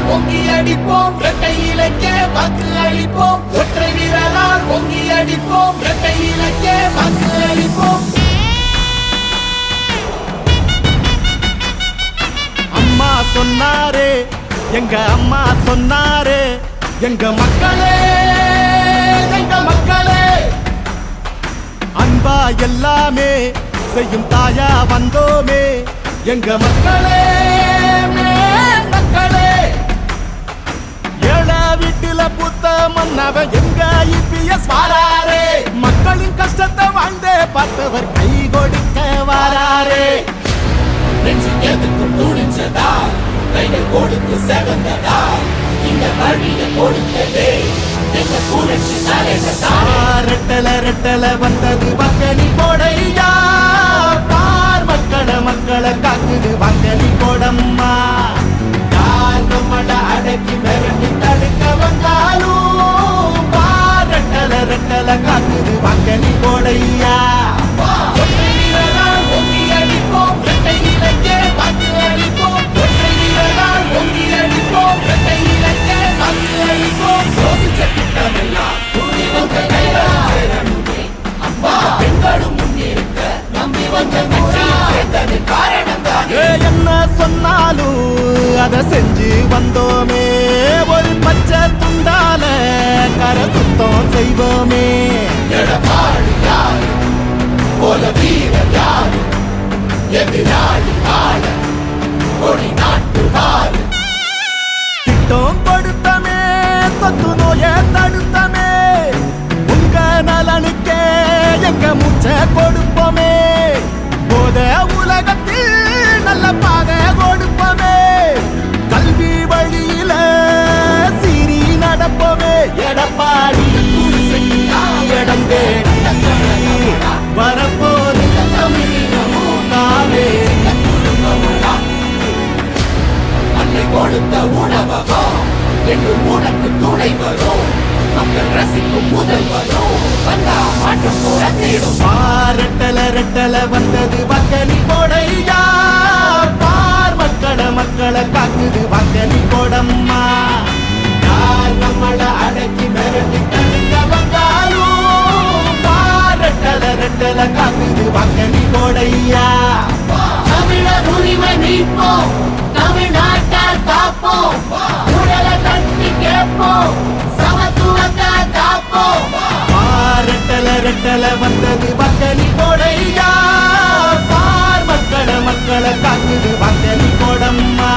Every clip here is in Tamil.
பொங்கி அடிப்போம் இரட்டை இலக்கே வாக்கு அளிப்போம் ஒற்றை வீரலால் பொங்கி அடிப்போம் இரட்டை இலக்கே வாக்கு அளிப்போம் அம்மா சொன்னாரே எங்க அம்மா சொன்னாரே எங்க மக்களே அன்பா எல்லாமே செய்யும் தாயா வந்தோமே எங்க மக்களே ஏழ வீட்டுல புத்த மன்னவ எங்க இபிஎஸ் வாராரே மக்களின் கஷ்டத்தை வாழ்ந்தே பார்த்தவர் கை கொடுக்க வாராரே நெஞ்சு எதுக்கும் துணிச்சதா கைகள் கொடுத்து செவந்ததா இந்த வழியை கொடுத்ததே எங்க புரட்சி தலைவதா ரெட்டல வந்தது வக்கனி போடையா பார் மக்களை காக்குது வக்கனி போடம்மா யார் நம்மள அடக்கி மிரட்டி தடுக்க வந்தாலும் பார் ரெட்டல காக்குது வக்கனி போடையா ஒற்றை வீரரால் பொங்கி அடிப்போம் இரட்டை இலக்கே வாக்கு அளிப்போம் ஒற்றை வீரரால் பொங்கி அடிப்போம் இரட்டை இலக்கே வாக்கு அளிப்போம் யோசிச்ச திட்டமெல்லாம் கூடி வந்த கையாளனுமே அம்மா பெண்களும் முன்னிருக்க நம்பி வந்த கட்சி சேர்ந்தது காரணம் தானே என்ன சொன்னாலும் அதை செஞ்சு வந்தோமே ஒரு பச்சை துண்டால கரை சுத்தம் செய்வோமே எடப்பாடி யாரு போல வீரர் யாரு எதிராளி ஆள கொடி நாட்டு வாரு திட்டம் கொடுத்தமே தொத்து நோய தடுத்தமே உங்க நலனுக்கே எங்க மூச்சை கொடுப்போமே போத உலகத்தில் நல்ல பாதை கொடுப்போமே கல்வி வழியில சீரி நடப்போமே எடப்பாடி இடம் தேடி வரப்போது அன்னை கொடுத்த உணவகம் என்று உனக்கு துணை வரும் மக்கள் ரசிக்கும் முதல் வரும் வந்தா மாற்றம் புறத்திடும் ரெட்டல வந்தது வக்கனி போடையா பார் மக்களை காக்குது வக்கனி போடம்மா யார் நம்மள அடக்கி மிரட்டி தடுக்க வந்தாலும் பார் ரெட்டல காக்குது வக்கனி போடையா தமிழர் உரிமை மீட்போம் தமிழ்நாட்டால் காப்போம் உடலை தட்டி கேட்போம் சமத்துவத்தை காப்போம் ரெட்டல வந்தது வக்கனி போடையா பார் மக்களை காக்குது வக்கனி போடம்மா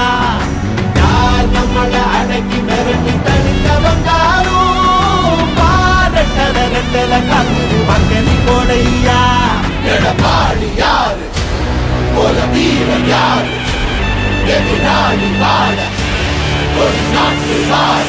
யார் நம்மள அடக்கி மிரட்டி தடுக்க வந்தாலும் பார் ரெட்டல காக்குது வக்கனி போடையா எடப்பாடி யாரு போல வீரர் யாரு எதிராளி வாழ ஒரு நாட்டு வாழ